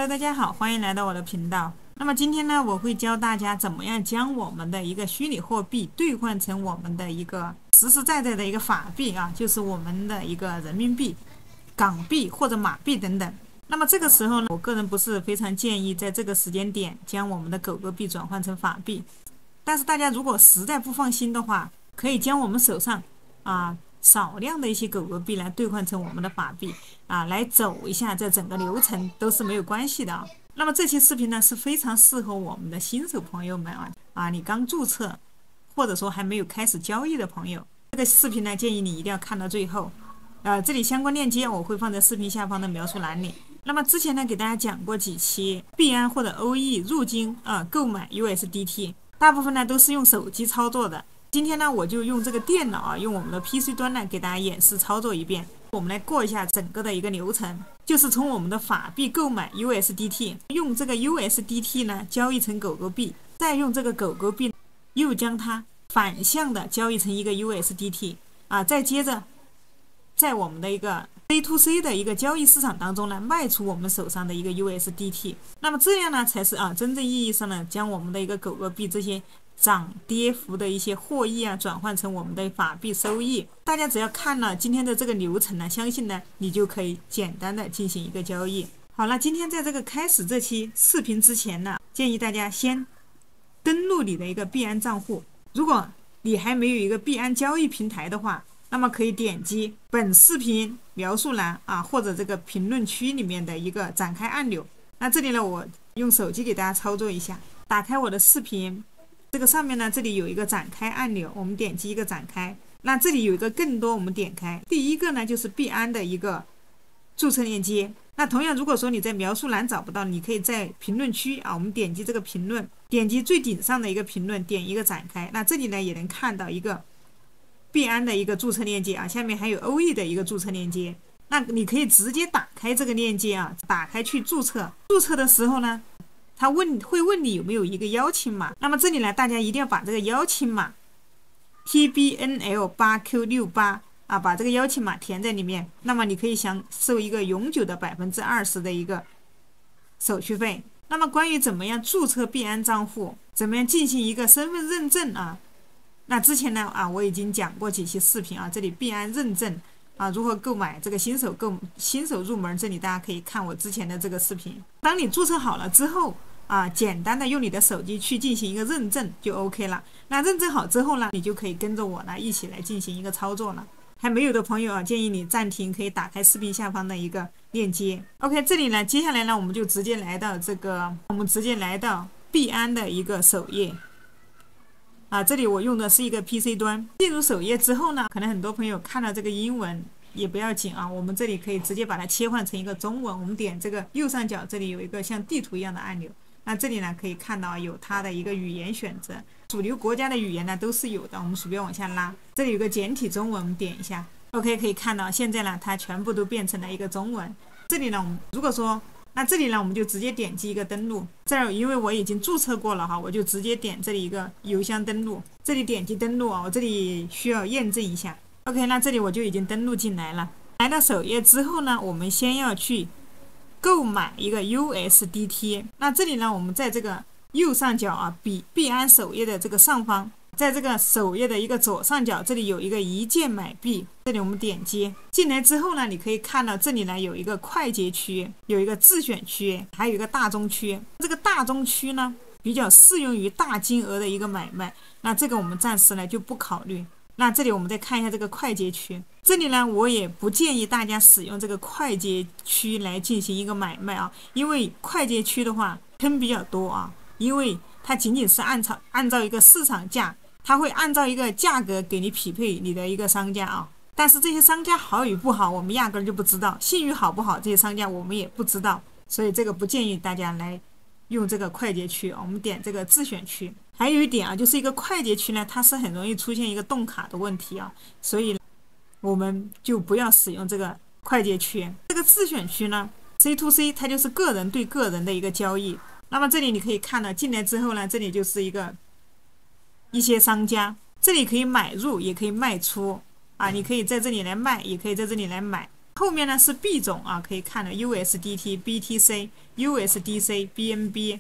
Hello， 大家好，欢迎来到我的频道。那么今天呢，我会教大家怎么样将我们的一个虚拟货币兑换成我们的一个实实在在的一个法币啊，就是我们的一个人民币、港币或者马币等等。那么这个时候呢，我个人不是非常建议在这个时间点将我们的狗狗币转换成法币。但是大家如果实在不放心的话，可以将我们手上少量的一些狗狗币来兑换成我们的法币来走一下这整个流程都是没有关系的啊。那么这期视频呢是非常适合我们的新手朋友们你刚注册或者说还没有开始交易的朋友，这个视频呢建议你一定要看到最后。这里相关链接我会放在视频下方的描述栏里。那么之前呢给大家讲过几期币安或者欧易入金购买 USDT， 大部分呢都是用手机操作的。今天呢，我就用这个电脑用我们的 PC 端呢，给大家演示操作一遍。我们来过一下整个的一个流程，就是从我们的法币购买 USDT， 用这个 USDT 呢交易成狗狗币，再用这个狗狗币又将它反向的交易成一个 USDT 再接着在我们的一个 C2C 的一个交易市场当中呢，卖出我们手上的一个 USDT。那么这样呢，才是真正意义上呢，将我们的一个狗狗币这些涨跌幅的一些获益转换成我们的法币收益。大家只要看了今天的这个流程呢，相信呢你就可以简单的进行一个交易。好了，今天在这个开始这期视频之前呢，建议大家先登录你的一个币安账户。如果你还没有一个币安交易平台的话，那么可以点击本视频描述栏或者这个评论区里面的一个展开按钮。那这里呢，我用手机给大家操作一下，打开我的视频。这个上面呢，这里有一个展开按钮，我们点击一个展开。那这里有一个更多，我们点开。第一个呢，就是币安的一个注册链接。那同样，如果说你在描述栏找不到，你可以在评论区我们点击这个评论，点击最顶上的一个评论，点一个展开。那这里呢，也能看到一个币安的一个注册链接下面还有欧易的一个注册链接。那你可以直接打开这个链接打开去注册。注册的时候呢，他会问你有没有一个邀请码。那么这里呢，大家一定要把这个邀请码 TBNL8Q68 把这个邀请码填在里面。那么你可以享受一个永久的20%的一个手续费。那么关于怎么样注册币安账户，怎么样进行一个身份认证那之前呢我已经讲过几期视频这里币安认证如何购买这个新手入门，这里大家可以看我之前的这个视频。当你注册好了之后简单的用你的手机去进行一个认证就 OK 了。那认证好之后呢，你就可以跟着我呢一起来进行一个操作了。还没有的朋友建议你暂停，可以打开视频下方的一个链接。 OK， 这里呢接下来呢我们就直接来到币安的一个首页这里我用的是一个 PC 端。进入首页之后呢，可能很多朋友看到这个英文也不要紧我们这里可以直接把它切换成一个中文。我们点这个右上角，这里有一个像地图一样的按钮。那这里呢可以看到有它的一个语言选择，主流国家的语言呢都是有的。我们鼠标往下拉，这里有个简体中文，我们点一下 OK， 可以看到现在呢它全部都变成了一个中文。这里呢我们这里呢我们就直接点击一个登录。这儿因为我已经注册过了我就直接点这里一个邮箱登录。这里点击登录我这里需要验证一下。 OK， 那这里我就已经登录进来了。来到首页之后呢，我们先要去购买一个 USDT。 那这里呢我们在这个右上角币安首页的这个上方，在这个首页的一个左上角，这里有一个一键买币，这里我们点击进来之后呢，你可以看到这里呢有一个快捷区，有一个自选区，还有一个大宗区。这个大宗区呢比较适用于大金额的一个买卖，那这个我们暂时呢就不考虑。那这里我们再看一下这个快捷区，这里呢我也不建议大家使用这个快捷区来进行一个买卖因为快捷区的话坑比较多因为它仅仅是按照一个市场价，它会按照一个价格给你匹配你的一个商家但是这些商家好与不好我们压根就不知道，信誉好不好这些商家我们也不知道，所以这个不建议大家来用这个快捷区我们点这个自选区。还有一点就是一个快捷区呢，它是很容易出现一个冻卡的问题所以我们就不要使用这个快捷区。这个自选区呢 C2C 它就是个人对个人的一个交易。那么这里你可以看到进来之后呢，这里就是一些商家，这里可以买入也可以卖出你可以在这里来卖，也可以在这里来买。后面呢是币种啊，可以看到 USDT、BTC、USDC、BNB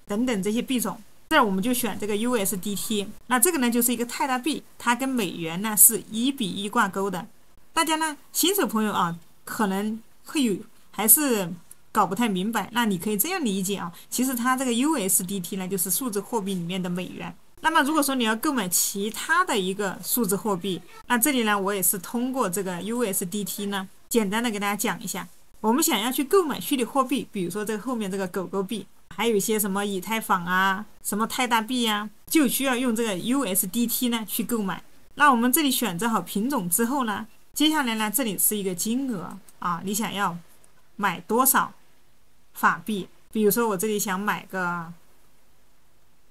等等这些币种。这儿我们就选这个 USDT， 那这个呢就是一个泰达币，它跟美元呢是1:1挂钩的。大家呢新手朋友啊，可能会有还是搞不太明白，那你可以这样理解啊，其实它这个 USDT 呢就是数字货币里面的美元。那么如果说你要购买其他的一个数字货币，那这里呢我也是通过这个 USDT 呢简单的给大家讲一下，我们想要去购买虚拟货币，比如说这个后面这个狗狗币，还有一些什么以太坊啊，什么泰达币呀，就需要用这个 USDT 呢去购买。那我们这里选择好品种之后呢，接下来呢这里是一个金额啊，你想要买多少法币？比如说我这里想买个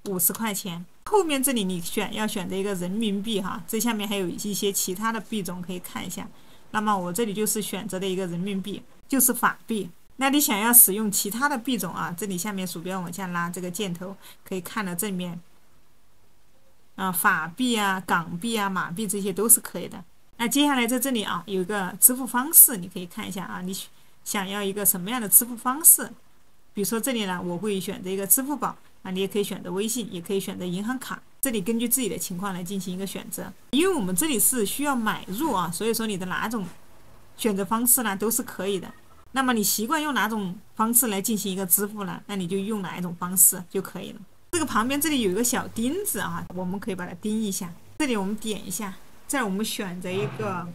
50块钱，后面这里你要选择一个人民币哈，这下面还有一些其他的币种可以看一下。那么我这里就是选择的一个人民币，就是法币。那你想要使用其他的币种啊，这里下面鼠标往下拉这个箭头，可以看到这里面法币啊、港币啊、马币这些都是可以的。那接下来在这里啊有一个支付方式，你可以看一下啊，你想要一个什么样的支付方式？比如说这里呢，我会选择一个支付宝啊，你也可以选择微信，也可以选择银行卡，这里根据自己的情况来进行一个选择。因为我们这里是需要买入啊，所以说你的哪种选择方式呢都是可以的。那么你习惯用哪种方式来进行一个支付呢？那你就用哪一种方式就可以了。这个旁边这里有一个小钉子啊，我们可以把它钉一下。这里我们点一下，这儿我们选择一个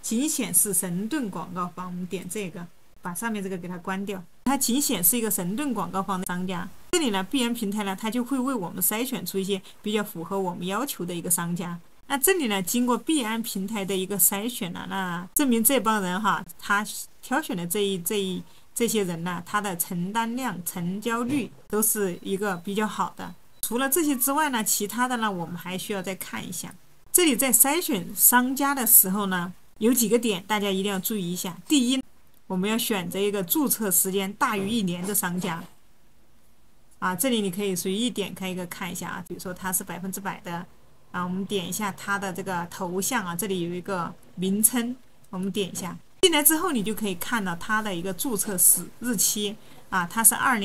仅显示神盾广告方，我们点这个，把上面这个给它关掉。它仅显示一个神盾广告方的商家。这里呢，币安平台呢，它就会为我们筛选出一些比较符合我们要求的一个商家。那这里呢，经过币安平台的一个筛选呢，那证明这帮人哈，他挑选的这些人呢，他的承担量、成交率都是一个比较好的。除了这些之外呢，其他的呢，我们还需要再看一下。这里在筛选商家的时候呢，有几个点大家一定要注意一下。第一，我们要选择一个注册时间大于1年的商家。这里你可以随意点开一个看一下啊，比如说它是100%的。我们点一下它的这个头像啊，这里有一个名称，我们点一下，进来之后你就可以看到它的一个注册日期啊，它是22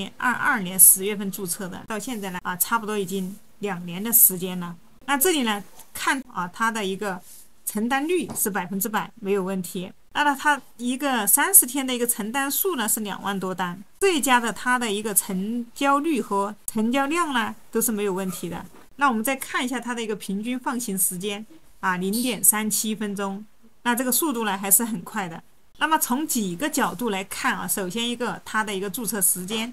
年10月份注册的，到现在呢差不多已经2年的时间了。那这里呢看它的一个承担率是100%，没有问题。那它一个30天的一个承担数呢是2万多单，这一家的它的一个成交率和成交量呢都是没有问题的。那我们再看一下它的一个平均放行时间0.37分钟，那这个速度呢还是很快的。那么从几个角度来看啊，首先一个它的一个注册时间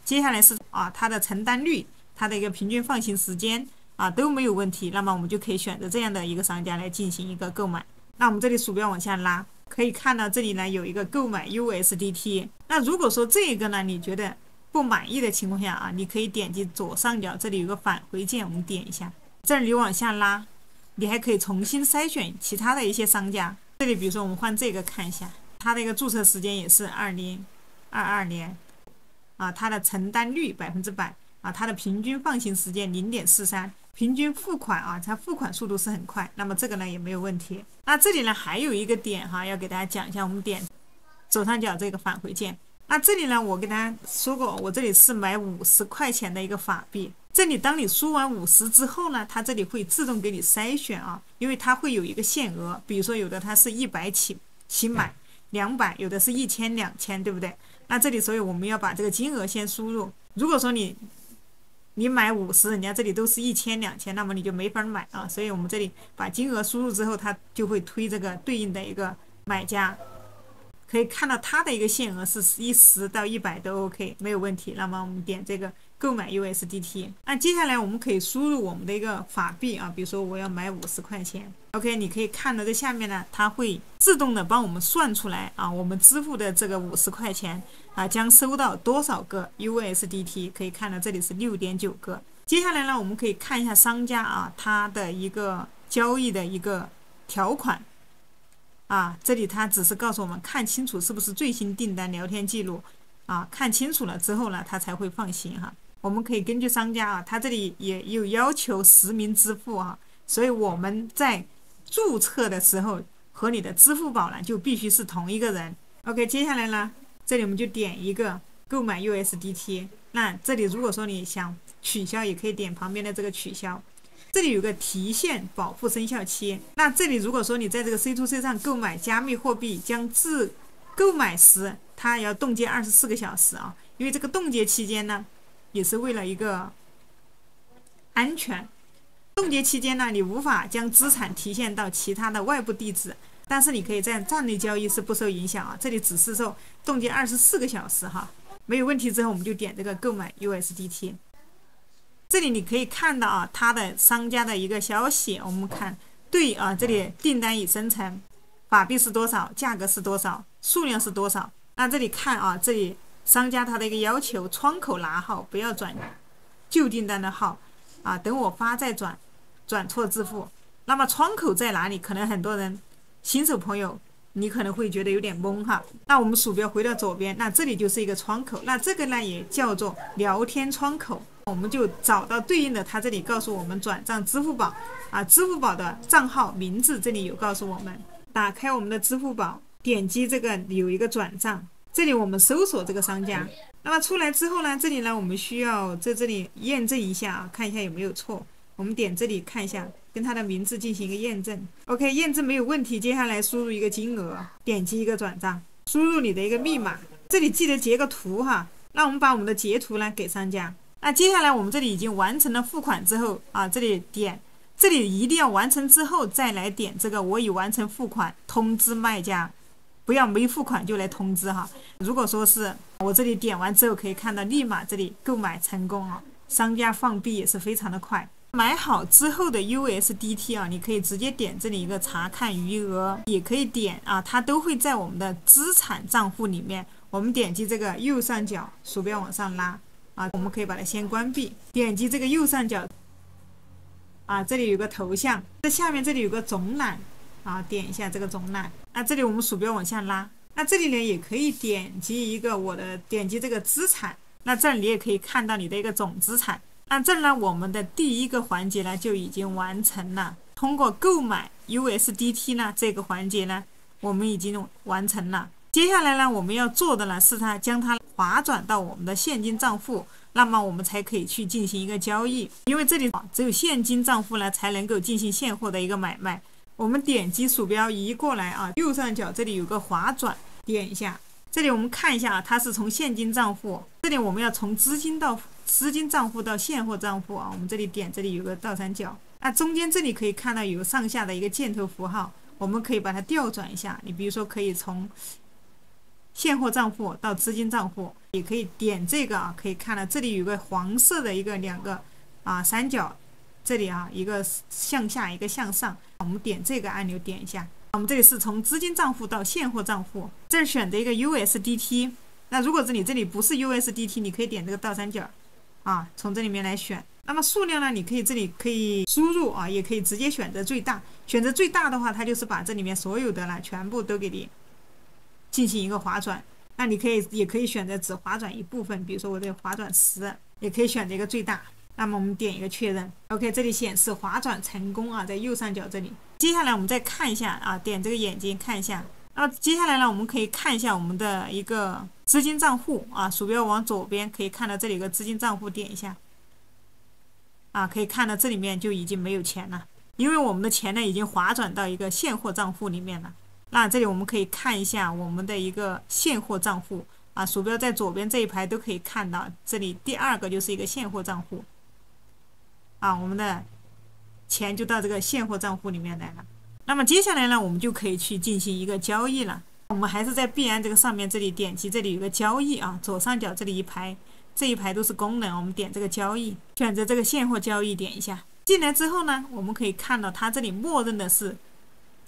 接下来是它的承担率，它的一个平均放行时间都没有问题，那么我们就可以选择这样的一个商家来进行一个购买。那我们这里鼠标往下拉，可以看到这里呢有一个购买 USDT。那如果说这个呢你觉得不满意的情况下你可以点击左上角这里有个返回键，我们点一下，这儿你往下拉，你还可以重新筛选其他的一些商家。这里比如说我们换这个看一下，它的一个注册时间也是2022年它的承担率100%它的平均放行时间0.43，平均付款它付款速度是很快，那么这个呢也没有问题。那这里呢还有一个点要给大家讲一下，我们点左上角这个返回键。那这里呢我跟大家说过，我这里是买50块钱的一个法币，这里当你输完50之后呢，它这里会自动给你筛选因为它会有一个限额，比如说有的它是100起买，200，有的是1000、2000，对不对？那这里所以我们要把这个金额先输入。如果说你买50，人家这里都是1000、2000，那么你就没法买所以我们这里把金额输入之后，它就会推这个对应的一个买家。可以看到它的一个限额是10到100都 OK， 没有问题。那么我们点这个购买 USDT。那接下来我们可以输入我们的一个法币比如说我要买50块钱 ，OK， 你可以看到这下面呢，它会自动的帮我们算出来我们支付的这个50块钱将收到多少个 USDT， 可以看到这里是6.9个。接下来呢，我们可以看一下商家它的一个交易的一个条款。这里它只是告诉我们看清楚是不是最新订单聊天记录看清楚了之后呢，它才会放行我们可以根据商家它这里也有要求实名支付所以我们在注册的时候和你的支付宝呢就必须是同一个人。OK， 接下来呢，这里我们就点一个购买 USDT。那这里如果说你想取消，也可以点旁边的这个取消。这里有个提现保护生效期。那这里如果说你在这个 C2C 上购买加密货币，将自购买时它要冻结24个小时啊，因为这个冻结期间呢，也是为了一个安全。冻结期间呢，你无法将资产提现到其他的外部地址，但是你可以在站内交易是不受影响啊。这里只是受冻结24个小时哈，没有问题之后我们就点这个购买 USDT。这里你可以看到啊，它的商家的一个消息，我们看对啊，这里订单已生成，法币是多少，价格是多少，数量是多少。那这里看啊，这里商家他的一个要求，窗口拿号不要转旧订单的号啊，等我发再转错支付。那么窗口在哪里？可能很多人新手朋友你可能会觉得有点懵哈。那我们鼠标回到左边，那这里就是一个窗口，那这个呢也叫做聊天窗口。我们就找到对应的，它这里告诉我们转账支付宝啊，支付宝的账号名字这里有告诉我们。打开我们的支付宝，点击这个有一个转账，这里我们搜索这个商家。那么出来之后呢，这里呢我们需要在这里验证一下啊，看一下有没有错。我们点这里看一下，跟它的名字进行一个验证。OK， 验证没有问题，接下来输入一个金额，点击一个转账，输入你的一个密码。这里记得截个图哈，那我们把我们的截图呢给商家。那接下来我们这里已经完成了付款之后啊，这里点，这里一定要完成之后再来点这个我已完成付款，通知卖家，不要没付款就来通知哈。如果说是我这里点完之后可以看到立马这里购买成功啊，商家放币也是非常的快。买好之后的 USDT 啊，你可以直接点这里一个查看余额，也可以点啊，它都会在我们的资产账户里面。我们点击这个右上角，鼠标往上拉啊，我们可以把它先关闭，点击这个右上角啊，这里有个头像，在下面这里有个总览啊，点一下这个总览。那这里我们鼠标往下拉，那这里呢也可以点击一个点击这个资产，那这里也可以看到你的一个总资产。那这呢，我们的第一个环节呢就已经完成了。通过购买 USDT 呢这个环节呢，我们已经完成了。接下来呢，我们要做的呢是将它划转到我们的现金账户，那么我们才可以去进行一个交易。因为这里只有现金账户呢才能够进行现货的一个买卖。我们点击鼠标移过来啊，右上角这里有个划转，点一下。这里我们看一下啊，它是从现金账户，这里我们要从资金账户到现货账户啊，我们这里点，这里有个倒三角，那中间这里可以看到有上下的一个箭头符号，我们可以把它调转一下。你比如说可以从现货账户到资金账户，也可以点这个啊，可以看到这里有个黄色的两个三角，这里啊一个向下一个向上，我们点这个按钮点一下。我们这里是从资金账户到现货账户，这儿选择一个 USDT。那如果是你这里不是 USDT， 你可以点这个倒三角啊，从这里面来选。那么数量呢，你这里可以输入啊，也可以直接选择最大。选择最大的话，它就是把这里面所有的呢全部都给你进行一个划转。那你也可以选择只划转一部分，比如说我这划转10，也可以选择一个最大。那么我们点一个确认 ，OK， 这里显示划转成功啊，在右上角这里。接下来我们再看一下啊，点这个眼睛看一下。那么接下来呢，我们可以看一下我们的一个资金账户啊，鼠标往左边可以看到这里有个资金账户，点一下啊，可以看到这里面就已经没有钱了，因为我们的钱呢已经划转到一个现货账户里面了。那这里我们可以看一下我们的一个现货账户啊，鼠标在左边这一排都可以看到，这里第二个就是一个现货账户啊，我们的钱就到这个现货账户里面来了。那么接下来呢，我们就可以去进行一个交易了。我们还是在币安这个上面，这里点击这里有个交易啊，左上角这里一排，这一排都是功能，我们点这个交易，选择这个现货交易，点一下。进来之后呢，我们可以看到它这里默认的是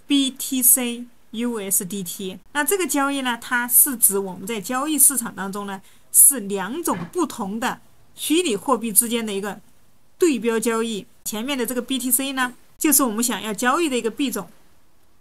BTC USDT。那这个交易呢，它是指我们在交易市场当中呢，是两种不同的虚拟货币之间的一个对标交易。前面的这个 BTC 呢，就是我们想要交易的一个币种，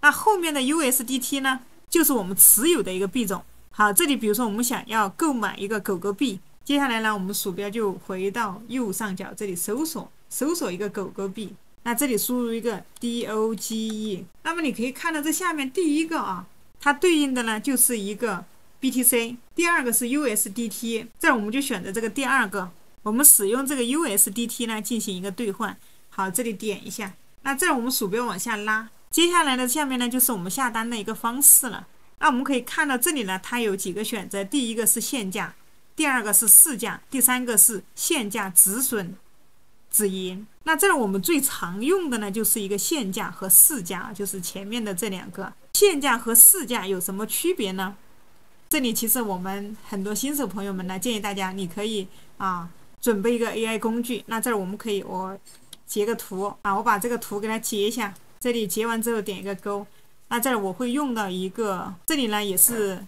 那后面的 USDT 呢，就是我们持有的一个币种。好，这里比如说我们想要购买一个狗狗币，接下来呢，我们鼠标就回到右上角这里搜索一个狗狗币，那这里输入一个 DOGE， 那么你可以看到这下面第一个啊，它对应的呢就是一个 BTC， 第二个是 USDT， 这我们就选择这个第二个，我们使用这个 USDT 呢进行一个兑换。好，这里点一下，那这我们鼠标往下拉，接下来的下面呢就是我们下单的一个方式了。那我们可以看到这里呢，它有几个选择，第一个是现价，第二个是市价，第三个是现价止损止盈。那这我们最常用的呢就是一个现价和市价，就是前面的这两个。现价和市价有什么区别呢？这里其实我们很多新手朋友们呢，建议大家你可以准备一个 AI 工具。那这儿我们可以我截个图我把这个图给它截一下，这里截完之后点一个勾。那这儿我会用到一个，这里呢也是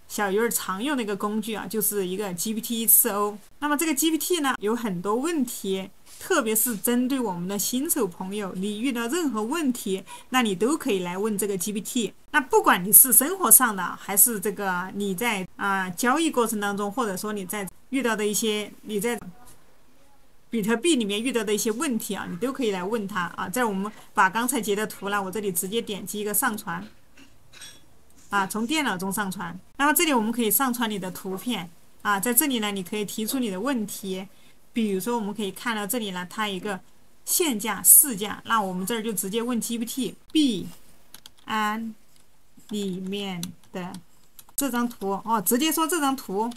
小鱼儿常用的一个工具就是一个 GPT-4o。那么这个 GPT 呢有很多问题，特别是针对我们的新手朋友，你遇到任何问题，那你都可以来问这个 GPT。那不管你是生活上的，还是这个你在交易过程当中，或者说你在遇到的一些你在比特币里面遇到的一些问题你都可以来问他这我们把刚才截的图呢，我这里直接点击一个上传从电脑中上传。那么这里我们可以上传你的图片在这里呢，你可以提出你的问题。比如说我们可以看到这里呢，它一个现价、市价，那我们这儿就直接问 GPT 币安里面的这张图直接说这张图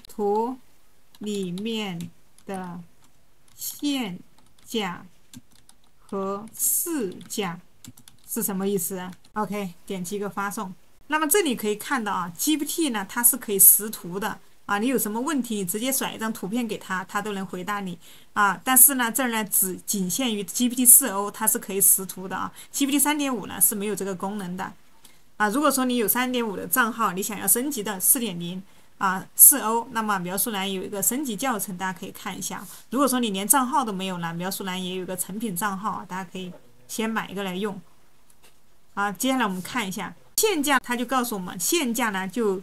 里面的现价和市价是什么意思？OK， 点击一个发送。那么这里可以看到GPT 呢，它是可以识图的你有什么问题，你直接甩一张图片给他，他都能回答你但是呢，这儿呢仅限于 GPT-4o， 它是可以识图的GPT 3.5 呢是没有这个功能的如果说你有 3.5 的账号，你想要升级到 4.04o， 那么描述栏有一个升级教程，大家可以看一下。如果说你连账号都没有呢，描述栏也有一个成品账号大家可以先买一个来用接下来我们看一下现价，它就告诉我们现价呢就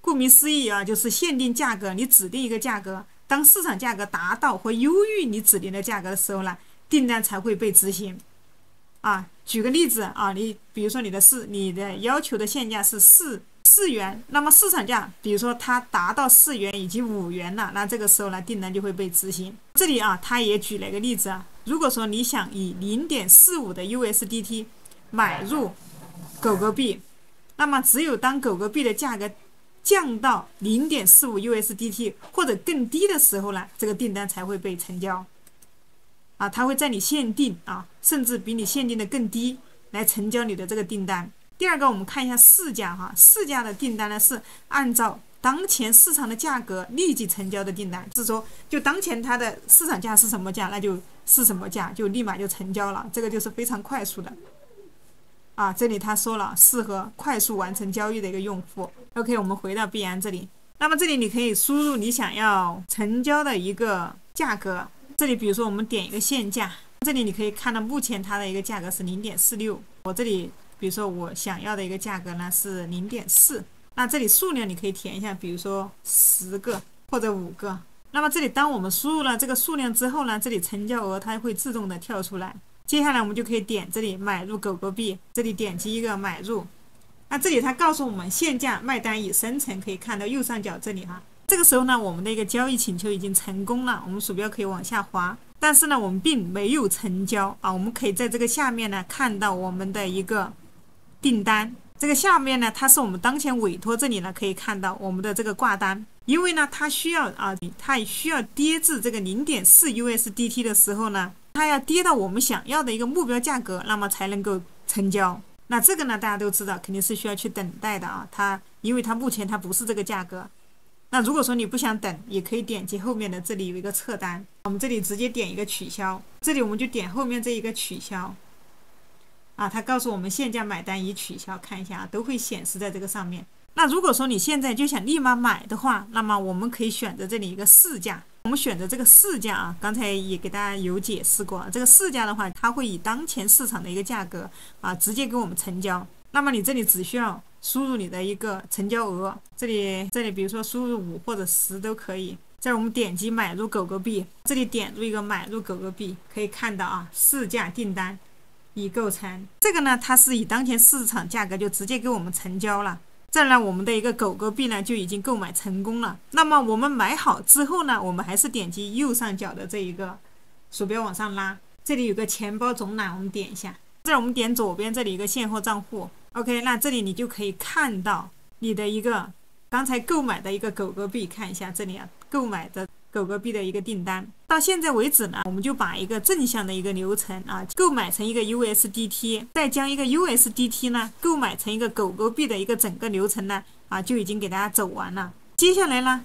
顾名思义就是限定价格，你指定一个价格，当市场价格达到或优于你指定的价格的时候呢，订单才会被执行举个例子你比如说你的要求的现价是4元，那么市场价比如说它达到4元以及5元了，那这个时候呢订单就会被执行。这里他也举了一个例子如果说你想以 0.45 的 USDT 买入狗狗币，那么只有当狗狗币的价格降到 0.45 USDT 或者更低的时候呢，这个订单才会被成交它会在你限定甚至比你限定的更低来成交你的这个订单。第二个我们看一下市价市价的订单呢是按照当前市场的价格立即成交的订单，是说就当前它的市场价是什么价，那就是什么价，就立马就成交了，这个就是非常快速的这里他说了适合快速完成交易的一个用户。 OK， 我们回到币安这里，那么这里你可以输入你想要成交的一个价格，这里比如说我们点一个现价，这里你可以看到目前它的一个价格是 0.46， 我这里比如说我想要的一个价格呢是 0.4， 那这里数量你可以填一下，比如说10个或者5个。那么这里当我们输入了这个数量之后呢，这里成交额它会自动的跳出来。接下来我们就可以点这里买入狗狗币，这里点击一个买入。那这里它告诉我们现价卖单已生成，可以看到右上角这里这个时候呢，我们的一个交易请求已经成功了，我们鼠标可以往下滑，但是呢我们并没有成交我们可以在这个下面呢看到我们的一个订单，这个下面呢它是我们当前委托，这里呢可以看到我们的这个挂单，因为呢它需要它需要跌至这个 0.4 USDT 的时候呢，它要跌到我们想要的一个目标价格，那么才能够成交。那这个呢大家都知道肯定是需要去等待的因为它目前它不是这个价格。那如果说你不想等，也可以点击后面的这里有一个撤单，我们这里直接点一个取消，这里我们就点后面这一个取消它告诉我们现价买单已取消，看一下都会显示在这个上面。那如果说你现在就想立马买的话，那么我们可以选择这里一个市价，我们选择这个市价刚才也给大家有解释过这个市价的话，它会以当前市场的一个价格直接给我们成交。那么你这里只需要输入你的一个成交额，这里比如说输入5或者10都可以，这儿我们点击买入狗狗币，这里点入一个买入狗狗币，可以看到啊，市价订单已构成。这个呢，它是以当前市场价格就直接给我们成交了。这儿呢，我们的一个狗狗币呢就已经购买成功了。那么我们买好之后呢，我们还是点击右上角的这一个鼠标往上拉，这里有个钱包总览，我们点一下。这儿我们点左边这里一个现货账户 ，OK， 那这里你就可以看到你的一个刚才购买的一个狗狗币，看一下这里啊，购买的狗狗币的一个订单。到现在为止呢，我们就把一个正向的一个流程啊，购买成一个 USDT， 再将一个 USDT 呢购买成一个狗狗币的一个整个流程呢啊，就已经给大家走完了。接下来呢，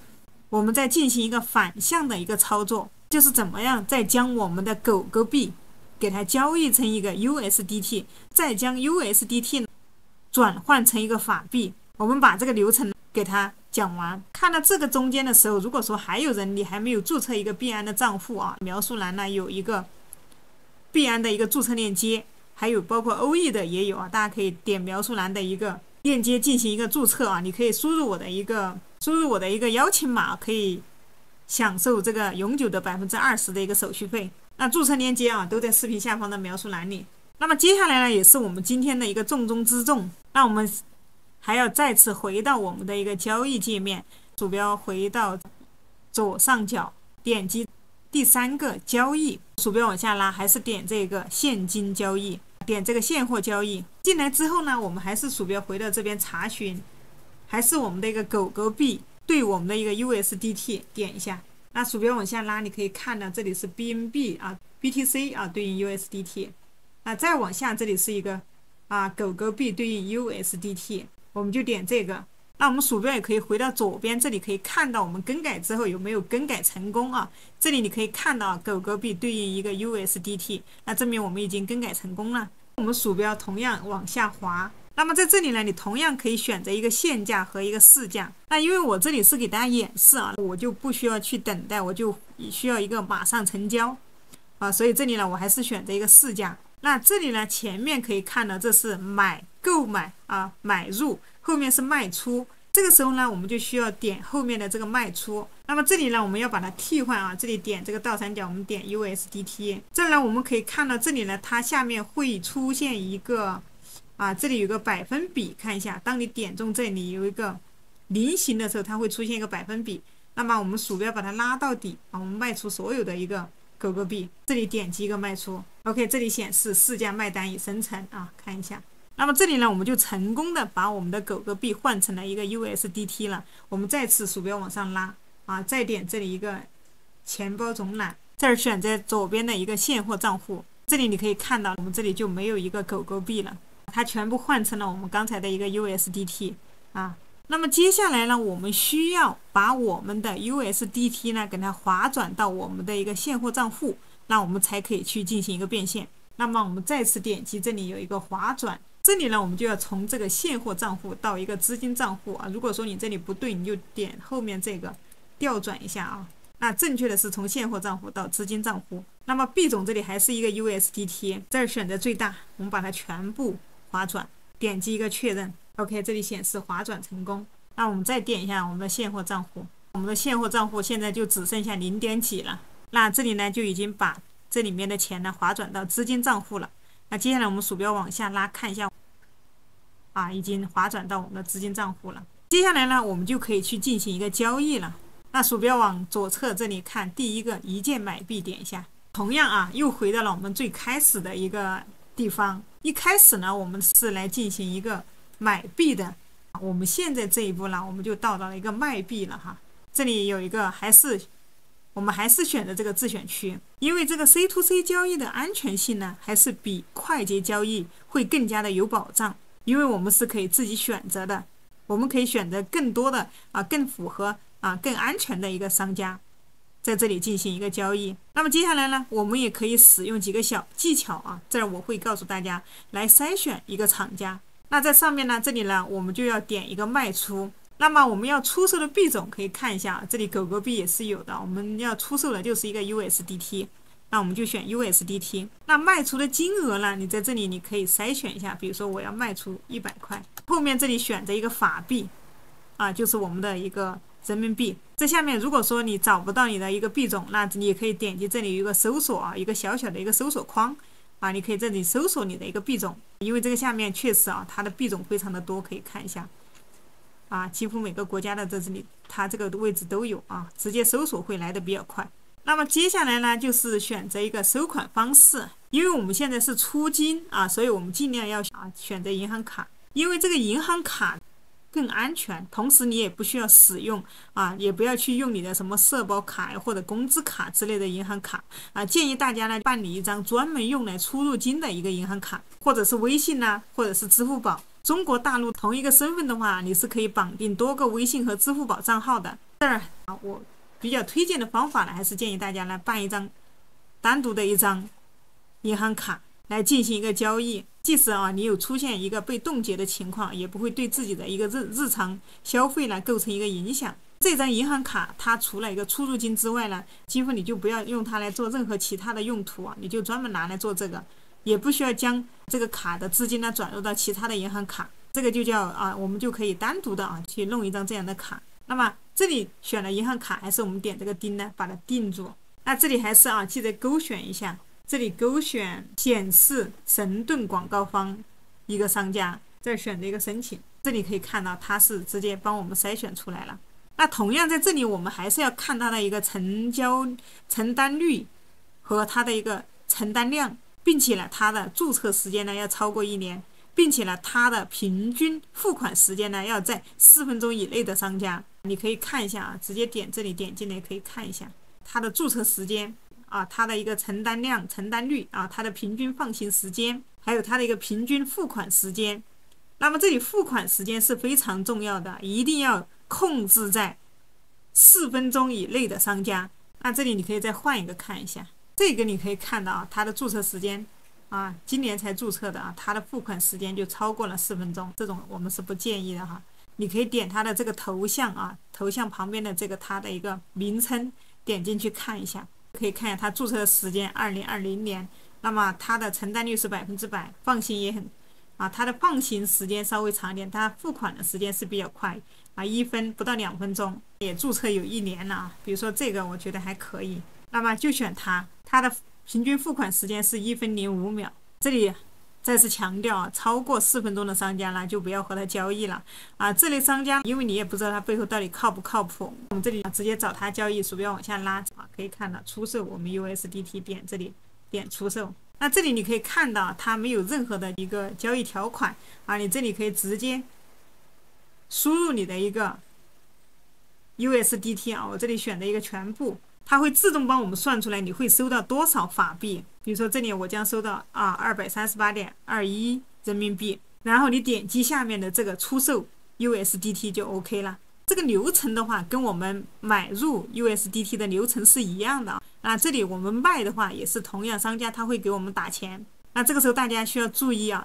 我们再进行一个反向的一个操作，就是怎么样再将我们的狗狗币给它交易成一个 USDT， 再将 USDT 转换成一个法币。我们把这个流程给它讲完。看到这个中间的时候，如果说还有人你还没有注册一个币安的账户啊，描述栏呢有一个币安的一个注册链接，还有包括欧易的也有啊，大家可以点描述栏的一个链接进行一个注册啊。你可以输入我的一个邀请码，可以享受这个永久的20%的一个手续费。那注册链接啊都在视频下方的描述栏里。那么接下来呢，也是我们今天的一个重中之重，那我们还要再次回到我们的一个交易界面，鼠标回到左上角，点击第3个交易，鼠标往下拉，还是点这个现金交易，点这个现货交易。进来之后呢，我们还是鼠标回到这边查询，还是我们的一个狗狗币对我们的一个 USDT， 点一下。那鼠标往下拉，你可以看到这里是 BNB 啊 ，BTC 啊对应 USDT。那再往下，这里是一个狗狗币对应 USDT。我们就点这个，那我们鼠标也可以回到左边，这里可以看到我们更改之后有没有更改成功啊？这里你可以看到狗狗币对应一个 USDT， 那证明我们已经更改成功了。我们鼠标同样往下滑，那么在这里呢，你同样可以选择一个现价和一个市价。那因为我这里是给大家演示啊，我就不需要去等待，我就需要一个马上成交啊，所以这里呢，我还是选择一个市价。那这里呢，前面可以看到这是购买啊，买入，后面是卖出。这个时候呢，我们就需要点后面的这个卖出。那么这里呢，我们要把它替换啊，这里点这个倒三角，我们点 USDT。这呢，我们可以看到这里呢，它下面会出现一个这里有个百分比，看一下，当你点中这里有一个菱形的时候，它会出现一个百分比。那么我们鼠标把它拉到底啊，我们卖出所有的一个狗狗币，这里点击一个卖出 ，OK， 这里显示市价卖单已生成啊，看一下。那么这里呢，我们就成功的把我们的狗狗币换成了一个 USDT 了。我们再次鼠标往上拉啊，再点这里一个钱包总览，这儿选择左边的一个现货账户，这里你可以看到我们这里就没有一个狗狗币了，它全部换成了我们刚才的一个 USDT 啊。那么接下来呢，我们需要把我们的 USDT 呢给它划转到我们的一个现货账户，那我们才可以去进行一个变现。那么我们再次点击这里有一个划转，这里呢我们就要从这个现货账户到一个资金账户啊。如果说你这里不对，你就点后面这个调转一下啊。那正确的是从现货账户到资金账户。那么币种这里还是一个 USDT， 这儿选择最大，我们把它全部划转，点击一个确认。OK， 这里显示划转成功。那我们再点一下我们的现货账户，我们的现货账户现在就只剩下0点几了。那这里呢就已经把这里面的钱呢划转到资金账户了。那接下来我们鼠标往下拉，看一下已经划转到我们的资金账户了。接下来呢，我们就可以去进行一个交易了。那鼠标往左侧这里看，第一个一键买币，点一下。同样又回到了我们最开始的一个地方。一开始呢，我们是来进行一个买币的，我们现在这一步呢，我们就到了一个卖币了哈。这里有一个我们还是选择这个自选区，因为这个 C2C 交易的安全性呢，还是比快捷交易会更加的有保障，因为我们是可以自己选择的，我们可以选择更多的更符合更安全的一个商家，在这里进行一个交易。那么接下来呢，我们也可以使用几个小技巧这儿我会告诉大家来筛选一个厂家。那在上面呢，这里呢，我们就要点一个卖出。那么我们要出售的币种可以看一下，这里狗狗币也是有的，我们要出售的就是一个 USDT， 那我们就选 USDT。那卖出的金额呢，你在这里你可以筛选一下，比如说我要卖出100块，后面这里选择一个法币就是我们的一个人民币。这下面如果说你找不到你的一个币种，那你也可以点击这里有一个搜索啊，一个小小的一个搜索框啊，你可以这里搜索你的一个币种，因为这个下面确实啊，它的币种非常的多，可以看一下啊，几乎每个国家的这里它这个位置都有啊，直接搜索会来的比较快。那么接下来呢，就是选择一个收款方式，因为我们现在是出金啊，所以我们尽量要选择银行卡，因为这个银行卡更安全，同时你也不需要使用啊，也不要去用你的什么社保卡或者工资卡之类的银行卡啊。建议大家呢办理一张专门用来出入金的一个银行卡，或者是微信呐，或者是支付宝。中国大陆同一个身份的话，你是可以绑定多个微信和支付宝账号的。这儿啊，我比较推荐的方法呢，还是建议大家来办一张单独的一张银行卡来进行一个交易。即使啊你有出现一个被冻结的情况，也不会对自己的一个日常消费呢构成一个影响。这张银行卡它除了一个出入金之外呢，几乎你就不要用它来做任何其他的用途啊，你就专门拿来做这个，也不需要将这个卡的资金呢转入到其他的银行卡，这个就叫啊，我们就可以单独的啊去弄一张这样的卡。那么这里选了银行卡，还是我们点这个钉呢，把它定住。那这里还是啊，记得勾选一下。这里勾选显示神盾广告方一个商家，这儿选择一个申请，这里可以看到它是直接帮我们筛选出来了。那同样在这里我们还是要看它的一个承单率和它的一个承单量，并且呢它的注册时间呢要超过1年，并且呢它的平均付款时间呢要在4分钟以内的商家，你可以看一下啊，直接点这里点进来可以看一下它的注册时间啊，它的一个承单量、承单率啊，它的平均放行时间，还有它的一个平均付款时间。那么这里付款时间是非常重要的，一定要控制在4分钟以内的商家。那这里你可以再换一个看一下，这个你可以看到啊，它的注册时间啊，今年才注册的啊，它的付款时间就超过了4分钟，这种我们是不建议的哈。你可以点它的这个头像啊，头像旁边的这个它的一个名称，点进去看一下。可以看一下它注册的时间2020年，那么它的承担率是100%，放行也很啊，它的放行时间稍微长一点，它付款的时间是比较快啊，1分不到2分钟，也注册有1年了啊。比如说这个我觉得还可以，那么就选它，它的平均付款时间是1分05秒。这里再次强调啊，超过4分钟的商家呢，就不要和他交易了啊。这类商家，因为你也不知道他背后到底靠不靠谱，我们这里直接找他交易，鼠标往下拉啊，可以看到出售我们 USDT， 点这里点出售。那这里你可以看到它没有任何的一个交易条款啊，你这里可以直接输入你的一个 USDT 啊，我这里选的一个全部。它会自动帮我们算出来你会收到多少法币，比如说这里我将收到238.21人民币，然后你点击下面的这个出售 USDT 就 OK 了。这个流程的话跟我们买入 USDT 的流程是一样的啊。这里我们卖的话也是同样，商家他会给我们打钱。那这个时候大家需要注意啊，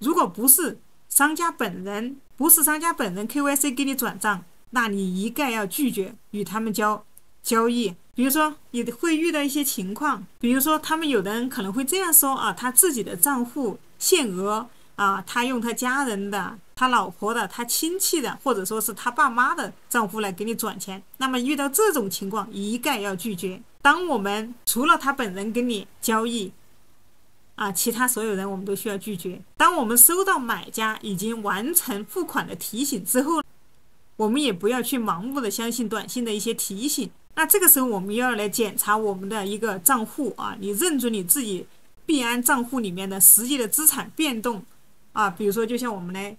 如果不是商家本人 KYC 给你转账，那你一概要拒绝与他们交易。比如说你会遇到一些情况，比如说他们有的人可能会这样说啊，他自己的账户限额啊，他用他家人的、他老婆的、他亲戚的，或者说是他爸妈的账户来给你转钱。那么遇到这种情况一概要拒绝。当我们除了他本人跟你交易啊，其他所有人我们都需要拒绝。当我们收到买家已经完成付款的提醒之后，我们也不要去盲目的相信短信的一些提醒。那这个时候我们要来检查我们的一个账户啊，你认准你自己币安账户里面的实际的资产变动啊，比如说就像我们来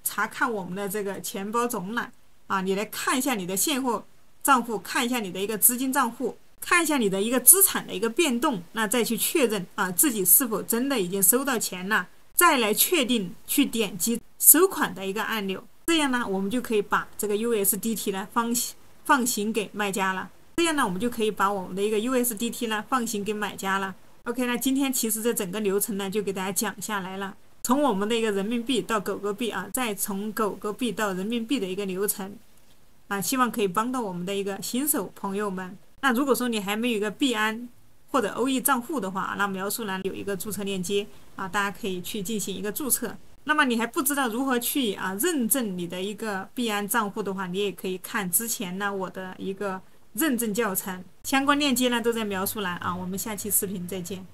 查看我们的这个钱包总览啊，你来看一下你的现货账户，看一下你的一个资金账户，看一下你的一个资产的一个变动，那再去确认啊自己是否真的已经收到钱了，再来确定去点击收款的一个按钮。这样呢我们就可以把这个 USDT 呢放行给卖家了。这样呢我们就可以把我们的一个 USDT 呢放行给买家了。 OK， 那今天其实这整个流程呢就给大家讲下来了，从我们的一个人民币到狗狗币啊，再从狗狗币到人民币的一个流程啊，希望可以帮到我们的一个新手朋友们。那如果说你还没有一个币安或者欧易账户的话，那描述栏有一个注册链接啊，大家可以去进行一个注册。那么你还不知道如何去认证你的一个币安账户的话，你也可以看之前呢我的一个认证教程，相关链接呢都在描述栏啊。我们下期视频再见。